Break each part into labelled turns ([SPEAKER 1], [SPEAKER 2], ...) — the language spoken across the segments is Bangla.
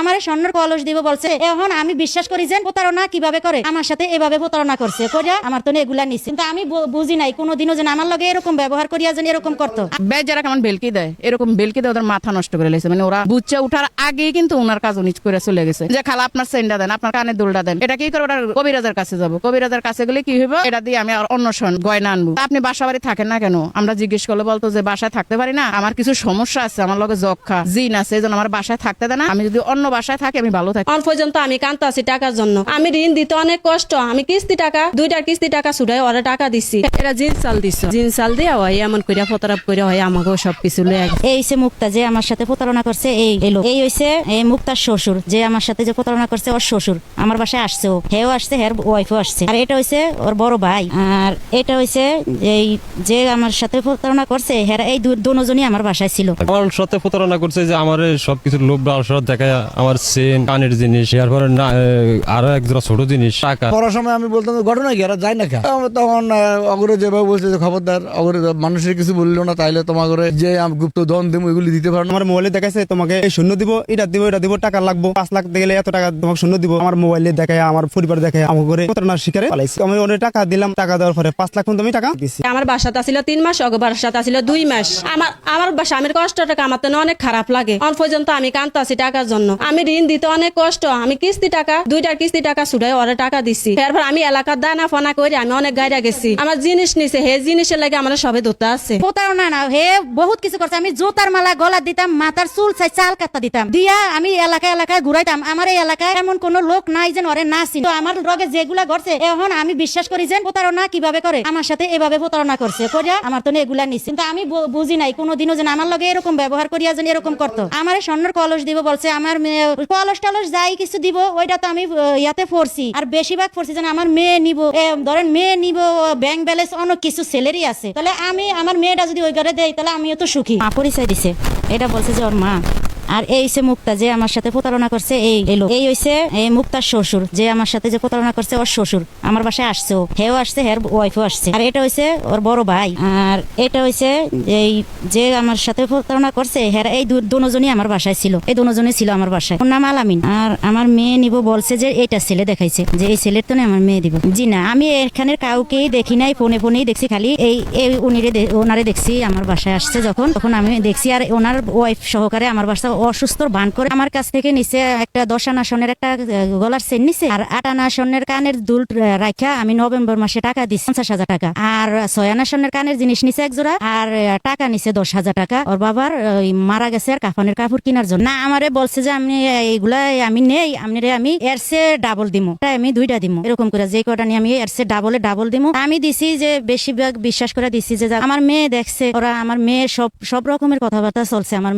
[SPEAKER 1] আমার স্বর্ণের কলস দিব বলছে। এখন আমি বিশ্বাস করি যে প্রতারণা কিভাবে করে, আমার সাথে এভাবে প্রতারণা করছে করিয়া আমার তো এগুলা নিচ্ছে, কিন্তু আমি বুঝি নাই কোনোদিনও যেন আমার লগে এরকম ব্যবহার করিয়া যেন এরকম করতো।
[SPEAKER 2] যারা কেমন বেলকি দেয়, এরকম বেলকি দেয় ওদের মাথা নষ্ট করে লেগেছে। মানে ওরা বুঝছে উঠার আগেই কিন্তু ওনার কাজ উনি করে চলে গেছে, যে খালা আপনার সেন্ডা দেন, আপনার কানে দুলটা দেন। এটা কি করে ওটা কবিরাজের কাছে যাবো, কবিরাজের কাছে গেলে কি হইব, এটা দিয়ে আমি আর অন্য গয়না আনবো। আপনি বাসা বাড়ি থাকেন না কেন? আমরা জিজ্ঞেস করলে বলতো যে বাসায় থাকতে পারি না, আমার কিছু সমস্যা আছে, আমার লগে যক্ষা জিন আছে, এই জন্য আমার বাসায় থাকতে দেয় না। আমি যদি অন্য বাসায় থাকি আমি ভালো থাকি।
[SPEAKER 3] অল্প পর্যন্ত আমি কান্তা আছি টাকার জন্য। আমি ঋণ দিতে অনেক কষ্ট, আমি কিস্তি টাকা দুইটা কিস্তি টাকা ছুটাই ওরা টাকা দিচ্ছি। এরা জিন্স চাল দিচ্ছ, জিন্স চাল দিয়ে হয় এমন করিয়া প্রতারপ করে হয় আমাকেও সবকিছু লয়ে গেছে।
[SPEAKER 1] এই হইছে মুক্তা যে আমার সাথে প্রতারণা করছে। এই হইছে এই মুক্তার শ্বশুর যে আমার সাথে যে প্রতারণা করছে, ওর শ্বশুর আমার বাসায় আসছে, হেও আসছে, হের ওয়াইফও আসছে। আর এটা হইছে ওর বড় ভাই। আর এটা হইছে এই যে আমার সাথে প্রতারণা করছে, হেরা এই দুজনই আমার বাসায় ছিল।
[SPEAKER 4] আমার সাথে প্রতারণা করছে যে আমার সবকিছু লোভ লালসা দেখায়, আমার চেন কানের জিনিস, এরপরে আরো একজোড়া ছোট জিনিস টাকা।
[SPEAKER 5] পড়ার সময় আমি বলতাম ঘটনা কি এরা যায় না খা, তখন অগরে যেভাবে বলছে যে খবরদার অগরে মানুষের কিছু বললো না, তাইলে তোমার ঘরে যে আমি গুপ্ত ধন দেবো এগুলি দিতে পারো না।
[SPEAKER 6] আমার মোবাইলে দেখাইছে তোমাকে এই শূন্য দিব, এটা দিব টাকা লাগবো, 5 লাখ গেলে এত টাকা তোমাকে শূন্য দিব। আমার মোবাইলে দেখায়, আমার পরিবার দেখায়, আমার ঘরে প্রতারণার শিকারে পালাইছে। আমি অনেক টাকা দিলাম, টাকা দেওয়ার পরে 5 লাখ পর্যন্ত আমি টাকা দিচ্ছি।
[SPEAKER 3] আমার বাসাতে ছিল 3 মাস, অগ বাসাতে ছিল 2 মাস। আমার স্বামীর কষ্টটা কামাতে অনেক খারাপ লাগে। অল্প পর্যন্ত আমি কান্তা আছি টাকার জন্য। আমি ঋণ দিতে অনেক কষ্ট, আমি কিস্তি টাকা দুইটা কিস্তি টাকা ছুটাই ওরা টাকা দিচ্ছি। এরপর আমি এলাকার দানা ফানা করে আমি অনেক গাইরা গেছি। আমার জিনিস নিছে, হে জিনিসের লাগে আমার সবে ধরতে আছে।
[SPEAKER 1] প্রতারণা না, হে বহুত কিছু করছে। আমি জুতার মালা গলা দিতাম, মাথার চুল চাই চাল কাটতা দিতাম, দিয়া আমি এলাকায় ঘুরাইতাম। আমার এই এলাকায় এমন কোন লোক নাই যেন ওরে না চিনি। তো আমার রগে যেগুলা করছে, এখন আমি বিশ্বাস করি যে প্রতারণা কিভাবে করে, আমার সাথে এভাবে প্রতারণা করছে করিয়া আমার তো এগুলা নিচ্ছে, কিন্তু আমি বুঝি নাই কোনোদিনও যেন আমার লগে এরকম ব্যবহার করিয়া যেন এরকম করতো। আমার স্বর্ণের কলস দিব বলছে, আমার কলস টলস যাই কিছু দিব, ওইটা তো আমি ইয়াতে ফোরছি। আর বেশিরভাগ ফোরছি যেন আমার মেয়ে নিব, ধরেন মেয়ে নিব, ব্যাংক ব্যালেন্স অনেক কিছু স্যালারি আছে, তাহলে আমি আমার মেয়েটা যদি ওই ঘরে দেই তাহলে আমিও তো সুখী। মা পরিচয় দিছে, এটা বলছে যে ওর মা। আর এই হইছে মুক্তা যে আমার সাথে প্রতারণা করছে। এই হইছে এই মুক্তার শ্বশুর যে আমার সাথে যে প্রতারণা করছে, ওর শ্বশুর আমার বাসায় আসছে, হেও আসছে, হের ওয়াইফও আসছে। আর এটা হইছে ওর বড় ভাই। আর এটা হইছে এই যে আমার সাথে প্রতারণা করছে, হেরা এই দুজনই আমার বাসায় ছিল, এই দুজনই ছিল আমার বাসায়। ওর নাম আলামিন। আর আমার মেয়ে নিব বলছে যে এইটা ছেলে দেখাইছে, যে এই ছেলের তো আমার মেয়ে দিব। জি না, আমি এখানের কাউকেই দেখি নাই, ফোনেই দেখছি, খালি এই ওনারে দেখছি আমার বাসায় আসছে তখন আমি দেখছি। আর ওনার ওয়াইফ সহকারে আমার বাসা অসুস্থ বান করে আমার কাছ থেকে নিচে একটা 10 আনা স্বর্ণের একটা গলার চেন নিছে, আর 8 আনা স্বর্ণের কানের দুল রাখা আমি নভেম্বর মাসে টাকা দিচ্ছি 50,000 টাকা। আর 6 আনা স্বর্ণের কানের জিনিস নিছে এক জোড়া, আর টাকা নিছে 10,000 টাকা ওর বাবার মারা গেছে আর কাফনের কাপড় কেনার জন্য। না, আমারে বলছে যে আমি এইগুলা আমি নেই, আমি এরসে ডাবল দিমু, আমি 2টা দিমু, এরকম করে যে কটা নিয়ে আমি এরসে ডাবল দিমু। আমি দিছি যে বেশিরভাগ বিশ্বাস করে দিছি যে আমার মেয়ে দেখছে, ওরা আমার মেয়ে সব রকমের কথাবার্তা চলছে আমার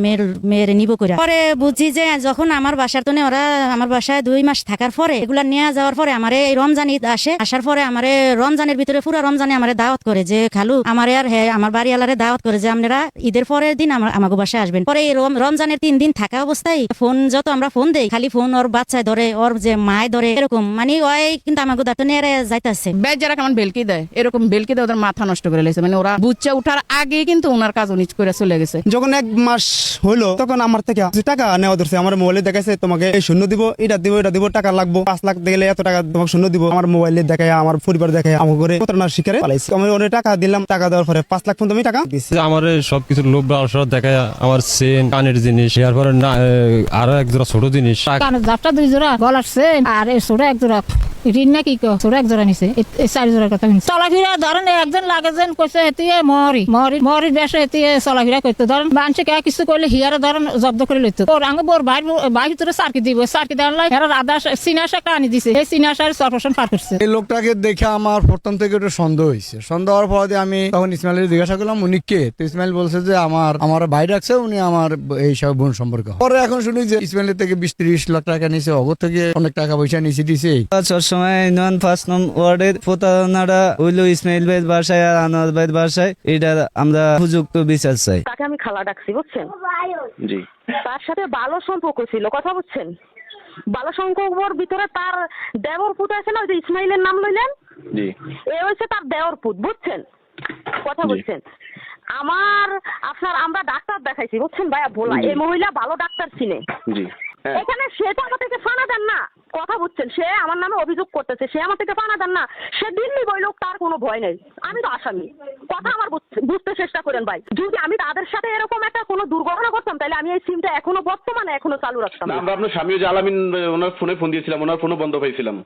[SPEAKER 1] মেয়ের নিব করে। পরে বুঝি যে যখন আমার বাসার তো ওরা আমার বাসায় 2 মাস থাকার পরে এগুলা নিয়ে যাওয়ার পরে আমার এই রমজান ঈদ আসার পরে আমার রমজানের ভিতরে পুরো রমজানে আমার দাওয়াত করে যে খালু আমার আর আমার বাড়িওয়ালারে দাওয়াত করে যে আপনারা ঈদের পরের দিন আমাকে বাসায় আসবেন। পরে এই রমজানের 3 দিন থাকা অবস্থায় ফোন যত আমরা ফোন দেই, খালি ফোন ওর বাচ্চায় ধরে, ওর যে মায় ধরে, এরকম মানে ওই কিন্তু আমাকে দাঁত নিয়ে যাইতেছে।
[SPEAKER 2] যারা কেমন বেলকি দেয়, এরকম বেলকি দেয় ওদের মাথা নষ্ট করে লেগেছে। মানে ওরা বুঝছে উঠার আগেই কিন্তু ওনার কাজ উনি করে চলে গেছে।
[SPEAKER 6] যখন 1 মাস হলো তখন আমার থেকে টাকা নেওয়া ধরছে। আমার মোবাইলে দেখাইছে তোমাকে এই শূন্য দিব, এটা দিব টাকা লাগবো, 5 লাখ গেলে এত টাকা তোমাকে শূন্য দিব। আমার মোবাইলে দেখায়, আমার পরিবার দেখায়, আমার ঘরে প্রতারণার শিকারে পালাইছে। আমি অনেক টাকা দিলাম, টাকা দেওয়ার পরে 5 লাখ পর্যন্ত আমি টাকা দিচ্ছি।
[SPEAKER 4] আমার সবকিছু লোভ লালসা দেখায়, আমার চেন কানের জিনিস, এরপরে আরো একজোড়া ছোট জিনিস
[SPEAKER 7] কানের জাপটা 2 জোড়া, গলার চেন, আর এই ছোট 1 জোড়া ঋণ না কি ছোট 1 জোড়া নিছে, এই 4 জোড়ার কথা চলাফিরা ধরেন একজন লাগে যেন কইছে এতিয়ে মহরি বেশে এতিয়ে চলাফিরা করতে ধরেন মানুষে কে কিছু করলে হিয়ারে ধরেন জব্দ করে লইতো। ওর আঙ্গ বোর বাইর ভিতরে সার্কি দিব, সার্কি দেওয়ার লাই এরা আদা সিনাশা আনি দিছে, এই সিনাশার সরপশন পার করছে।
[SPEAKER 5] এই লোকটাকে দেখে আমার প্রথম থেকে একটু সন্দেহ হয়েছে। সন্দেহ হওয়ার পর আমি তখন ইসমাইলের জিজ্ঞাসা করলাম উনি কে, তো ইসমাইল বলছে যে আমার ভাই রাখছে, উনি আমার এই সব বোন সম্পর্ক। পরে এখন শুনি যে ইসমাইলের থেকে 20-30 লাখ টাকা নিছে, অগর থেকে অনেক টাকা পয়সা নিচে দিছে।
[SPEAKER 8] সবসময় ফার্স্ট ওয়ার্ডের প্রতারণাটা হইলো ইসমাইল ভাইয়ের বাসায় আর আনোয়ার ভাইয়ের বাসায়, এটা আমরা উপযুক্ত বিচার চাই।
[SPEAKER 9] তাকে আমি খালা ডাকছি বুঝছেন,
[SPEAKER 10] জি,
[SPEAKER 9] তার সাথে ভালো সম্পর্ক ছিল, কথা বুঝছেন। ভালো সম্পর্কর ভিতরে তার দেওর পুত আছে না, ওই যে ইসমাইলের নাম লইলেন,
[SPEAKER 10] জি,
[SPEAKER 9] এ হচ্ছে তার দেওর পুত, বুঝছেন, কথা বুঝছেন। আমরা ডাক্তার দেখাইছি বুঝছেন ভাইয়া, ভোলা এই মহিলা ভালো ডাক্তার ছিলেন।
[SPEAKER 10] জি, হ্যাঁ।
[SPEAKER 9] এখানে সেটা আমার থেকে ফানা দেন না, কথা বুঝছেন, সে আমার নামে অভিযোগ করতেছে, সে আমার থেকে ফানা দেন না, সে দিল্লি বইলোক, তার কোনো ভয় নেই, আমি তো আসামি, কথা আমার বুঝতে চেষ্টা করেন ভাই। যদি আমি তাদের সাথে এরকম একটা কোনো দুর্ঘটনা করতাম তাহলে আমি এই সিমটা এখনো বর্তমানে এখনো চালু রাখতাম।
[SPEAKER 10] না, আমরা আপনার স্বামী যে আলামিন ওনার ফোনে ফোন দিয়েছিলাম, ওনার ফোনও বন্ধ পাইছিলাম।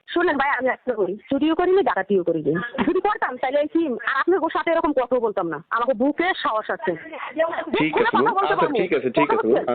[SPEAKER 9] শুনেন ভাই, আমি একটা করি, চুরিও করিনি ডাকাতিও করিনি, যদি করতাম তাহলে এই সিম আর আপনার সাথে এরকম কথা বলতাম না, আমাকে বুকে সাহস আছে,
[SPEAKER 10] ঠিক আছে,
[SPEAKER 9] কথা বলতে
[SPEAKER 10] আচ্ছা
[SPEAKER 9] পারবো।
[SPEAKER 10] ঠিক আছে, ঠিক
[SPEAKER 9] কথা
[SPEAKER 10] আছে।
[SPEAKER 9] বুঝছেন?